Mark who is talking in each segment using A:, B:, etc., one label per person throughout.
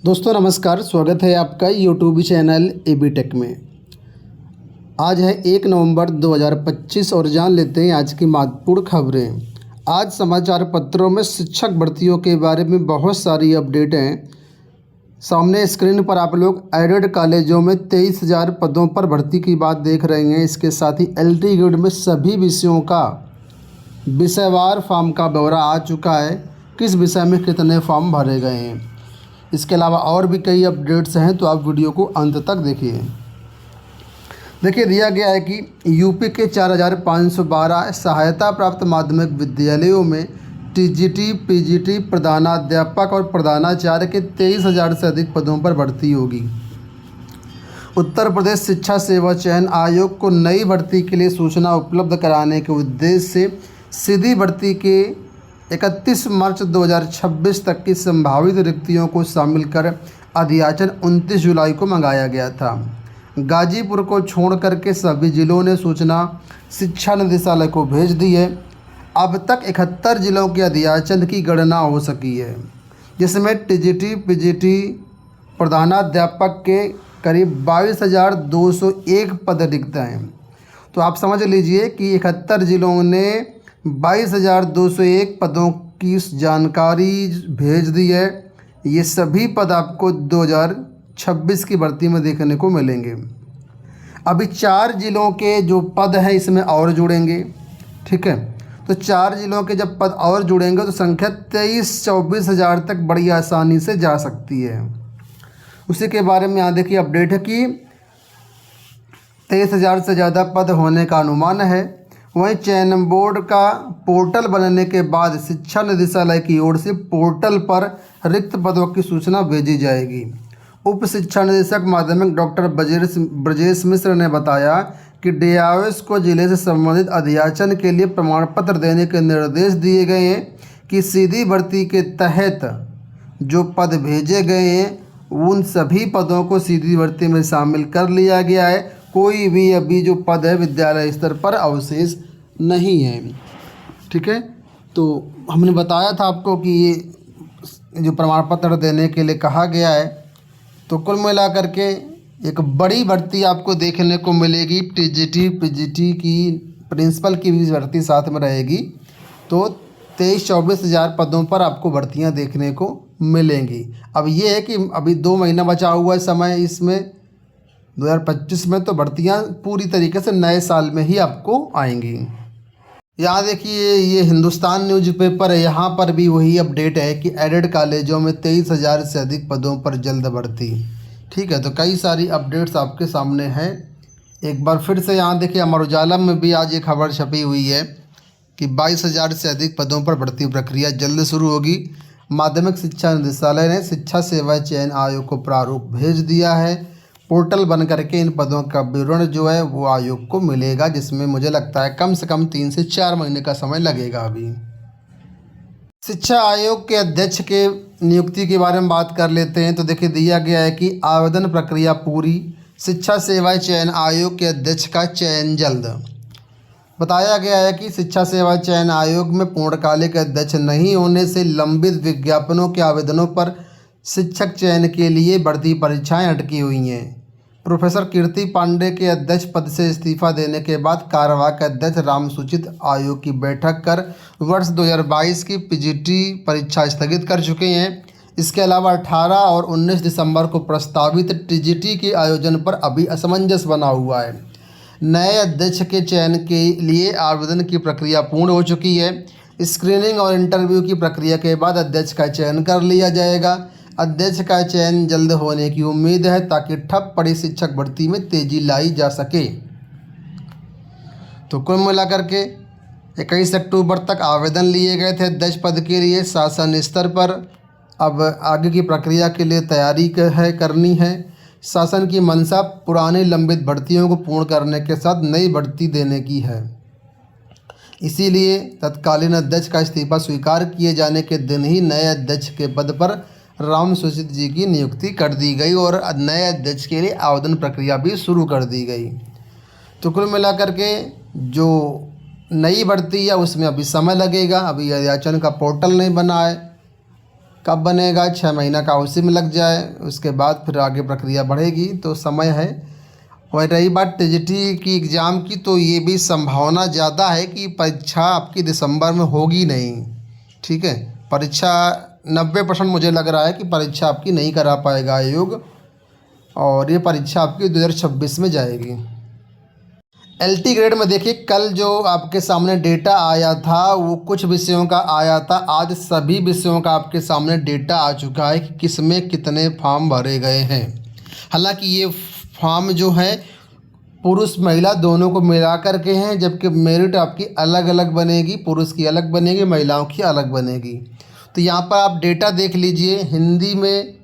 A: दोस्तों नमस्कार, स्वागत है आपका यूट्यूब चैनल एबी टेक में। आज है 1 नवंबर 2025 और जान लेते हैं आज की महत्वपूर्ण खबरें। आज समाचार पत्रों में शिक्षक भर्तियों के बारे में बहुत सारी अपडेट हैं। सामने स्क्रीन पर आप लोग एडेड कॉलेजों में 23,000 पदों पर भर्ती की बात देख रहे हैं। इसके साथ ही एलटी ग्रेड में सभी विषयों का विषयवार फॉर्म का ब्यौरा आ चुका है, किस विषय में कितने फॉर्म भरे गए हैं। इसके अलावा और भी कई अपडेट्स हैं, तो आप वीडियो को अंत तक देखिए। देखिए, दिया गया है कि यूपी के 4,512 सहायता प्राप्त माध्यमिक विद्यालयों में टीजीटी, पीजीटी, प्रधानाध्यापक और प्रधानाचार्य के 23,000 से अधिक पदों पर भर्ती होगी। उत्तर प्रदेश शिक्षा सेवा चयन आयोग को नई भर्ती के लिए सूचना उपलब्ध कराने के उद्देश्य से सीधी भर्ती के 31 मार्च 2026 तक की संभावित रिक्तियों को शामिल कर अधियाचन 29 जुलाई को मंगाया गया था। गाजीपुर को छोड़कर के सभी जिलों ने सूचना शिक्षा निदेशालय को भेज दी है। अब तक 71 जिलों के अधियाचन की गणना हो सकी है, जिसमें टीजीटी, पीजीटी, प्रधानाध्यापक के करीब 22,201 पद रिक्त हैं। तो आप समझ लीजिए कि 71 जिलों ने 22,201 पदों की जानकारी भेज दी है। ये सभी पद आपको 2026 की भर्ती में देखने को मिलेंगे। अभी 4 जिलों के जो पद हैं इसमें और जुड़ेंगे, ठीक है। तो 4 जिलों के जब पद और जुड़ेंगे तो संख्या 23-24 हज़ार तक बड़ी आसानी से जा सकती है। उसी के बारे में यहाँ देखिए अपडेट है कि 23,000 से ज़्यादा पद होने का अनुमान है। वहीं चयन बोर्ड का पोर्टल बनने के बाद शिक्षा निदेशालय की ओर से पोर्टल पर रिक्त पदों की सूचना भेजी जाएगी। उप शिक्षा निदेशक माध्यमिक डॉक्टर ब्रजेश मिश्र ने बताया कि डीआईओएस को जिले से संबंधित अधियाचन के लिए प्रमाण पत्र देने के निर्देश दिए गए हैं कि सीधी भर्ती के तहत जो पद भेजे गए हैं उन सभी पदों को सीधी भर्ती में शामिल कर लिया गया है। कोई भी अभी जो पद है विद्यालय स्तर पर अवशेष नहीं है, ठीक है। तो हमने बताया था आपको कि ये जो प्रमाण पत्र देने के लिए कहा गया है, तो कुल मिलाकर के एक बड़ी भर्ती आपको देखने को मिलेगी। टीजीटी, पीजीटी की प्रिंसिपल की भी भर्ती साथ में रहेगी। तो 23-24 हज़ार पदों पर आपको भर्तियां देखने को मिलेंगी। अब ये है कि अभी 2 महीना बचा हुआ है समय, इसमें 2025 में तो भर्तियां पूरी तरीके से नए साल में ही आपको आएंगी। यहाँ देखिए, ये हिंदुस्तान न्यूज़पेपर है, यहाँ पर भी वही अपडेट है कि एडेड कॉलेजों में 23,000 से अधिक पदों पर जल्द भर्ती, ठीक है। तो कई सारी अपडेट्स आपके सामने हैं। एक बार फिर से यहाँ देखिए, अमर उजाला में भी आज एक खबर छपी हुई है कि 22,000 से अधिक पदों पर भर्ती प्रक्रिया जल्द शुरू होगी। माध्यमिक शिक्षा निदेशालय ने शिक्षा सेवा चयन आयोग को प्रारूप भेज दिया है। पोर्टल बन करके इन पदों का विवरण जो है वो आयोग को मिलेगा, जिसमें मुझे लगता है कम से कम 3 से 4 महीने का समय लगेगा। अभी शिक्षा आयोग के अध्यक्ष के नियुक्ति के बारे में बात कर लेते हैं। तो देखिए, दिया गया है कि आवेदन प्रक्रिया पूरी, शिक्षा सेवा चयन आयोग के अध्यक्ष का चयन जल्द। बताया गया है कि शिक्षा सेवा चयन आयोग में पूर्णकालिक अध्यक्ष नहीं होने से लंबित विज्ञापनों के आवेदनों पर शिक्षक चयन के लिए बढ़ती परीक्षाएं अटकी हुई हैं। प्रोफेसर कीर्ति पांडे के अध्यक्ष पद से इस्तीफा देने के बाद कार्यवाहक अध्यक्ष रामसूचित आयोग की बैठक कर वर्ष 2022 की पीजीटी परीक्षा स्थगित कर चुके हैं। इसके अलावा 18 और 19 दिसंबर को प्रस्तावित टीजीटी के आयोजन पर अभी असमंजस बना हुआ है। नए अध्यक्ष के चयन के लिए आवेदन की प्रक्रिया पूर्ण हो चुकी है। स्क्रीनिंग और इंटरव्यू की प्रक्रिया के बाद अध्यक्ष का चयन कर लिया जाएगा। अध्यक्ष का चयन जल्द होने की उम्मीद है ताकि ठप पड़ी शिक्षक भर्ती में तेजी लाई जा सके। तो कुल मिलाकर के 21 अक्टूबर तक आवेदन लिए गए थे अध्यक्ष पद के लिए शासन स्तर पर। अब आगे की प्रक्रिया के लिए तैयारी करनी है। शासन की मंशा पुरानी लंबित भर्तियों को पूर्ण करने के साथ नई भर्ती देने की है। इसीलिए तत्कालीन अध्यक्ष का इस्तीफा स्वीकार किए जाने के दिन ही नए अध्यक्ष के पद पर राम सुचित जी की नियुक्ति कर दी गई और नए अध्यक्ष के लिए आवेदन प्रक्रिया भी शुरू कर दी गई। तो कुल मिलाकर के जो नई भर्ती है उसमें अभी समय लगेगा। अभी अधियाचन का पोर्टल नहीं बना है, कब बनेगा, 6 महीना का उसी में लग जाए, उसके बाद फिर आगे प्रक्रिया बढ़ेगी, तो समय है। और रही बात टीजीटी की एग्ज़ाम की, तो ये भी संभावना ज़्यादा है कि परीक्षा आपकी दिसंबर में होगी नहीं। ठीक है, परीक्षा 90% मुझे लग रहा है कि परीक्षा आपकी नहीं करा पाएगा आयोग, और ये परीक्षा आपकी 2026 में जाएगी। एलटी ग्रेड में देखिए, कल जो आपके सामने डेटा आया था वो कुछ विषयों का आया था, आज सभी विषयों का आपके सामने डेटा आ चुका है कि किस में कितने फॉर्म भरे गए हैं। हालांकि ये फॉर्म जो है पुरुष महिला दोनों को मिला कर के हैं, जबकि मेरिट आपकी अलग अलग बनेगी, पुरुष की अलग बनेगी, महिलाओं की अलग बनेगी। तो यहाँ पर आप डेटा देख लीजिए, हिंदी में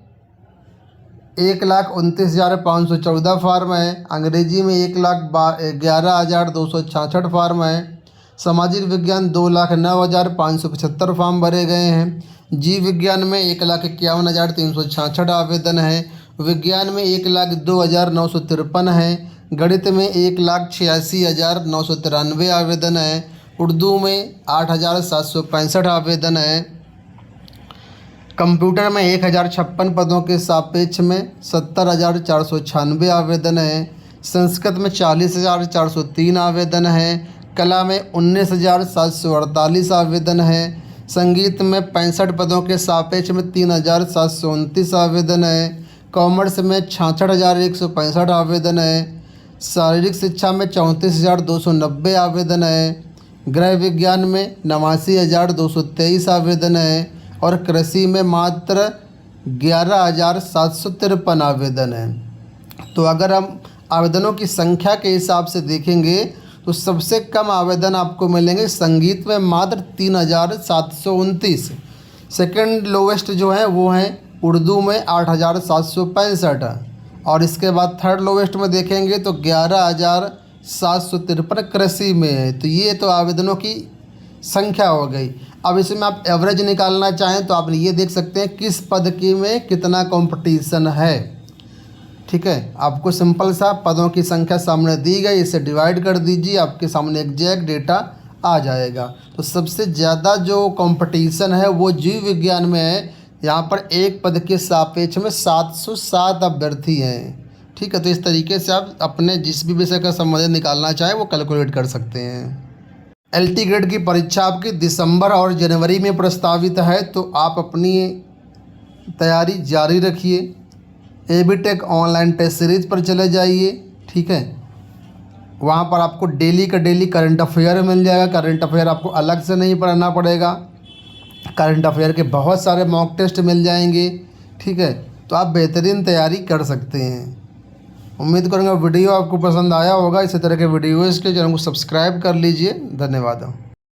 A: 1,29,514 फार्म है, अंग्रेजी में 1,11,266 फार्म है, सामाजिक विज्ञान 2,09,575 फार्म भरे गए हैं, जीव विज्ञान में 1,51,366 आवेदन है, विज्ञान में 1,02,953 है, गणित में 1,86,993 आवेदन है, उर्दू में 8,765 आवेदन है, कंप्यूटर में 1,056 पदों के सापेक्ष में 70,496 आवेदन है, संस्कृत में 40,403 आवेदन है, कला में 19,748 आवेदन है, संगीत में 65 पदों के सापेक्ष में 3,729 आवेदन है, कॉमर्स में 66,165 आवेदन है, शारीरिक शिक्षा में 34,290 आवेदन है, गृह विज्ञान में 89,223 आवेदन है, और कृषि में मात्र 11,753 आवेदन है। तो अगर हम आवेदनों की संख्या के हिसाब से देखेंगे तो सबसे कम आवेदन आपको मिलेंगे संगीत में मात्र 3,729, सेकंड लोवेस्ट जो है वो हैं उर्दू में 8,765, और इसके बाद थर्ड लोवेस्ट में देखेंगे तो 11,753 कृषि में है। तो ये तो आवेदनों की संख्या हो गई। अब इसमें आप एवरेज निकालना चाहें तो आप ये देख सकते हैं किस पद की में कितना कंपटीशन है। ठीक है, आपको सिंपल सा पदों की संख्या सामने दी गई, इसे डिवाइड कर दीजिए, आपके सामने एग्जैक्ट डेटा आ जाएगा। तो सबसे ज़्यादा जो कंपटीशन है वो जीव विज्ञान में है, यहाँ पर एक पद के सापेक्ष में 707 अभ्यर्थी हैं। ठीक है, तो इस तरीके से आप अपने जिस भी विषय का संबंध निकालना चाहें वो कैलकुलेट कर सकते हैं। एलटी ग्रेड की परीक्षा आपकी दिसंबर और जनवरी में प्रस्तावित है, तो आप अपनी तैयारी जारी रखिए। एबीटेक ऑनलाइन टेस्ट सीरीज़ पर चले जाइए। ठीक है, वहाँ पर आपको डेली का डेली करंट अफेयर मिल जाएगा। करंट अफेयर आपको अलग से नहीं पढ़ना पड़ेगा, करंट अफेयर के बहुत सारे मॉक टेस्ट मिल जाएंगे। ठीक है, तो आप बेहतरीन तैयारी कर सकते हैं। उम्मीद करूँगा वीडियो आपको पसंद आया होगा। इसी तरह के वीडियोज़ के चैनल को सब्सक्राइब कर लीजिए। धन्यवाद।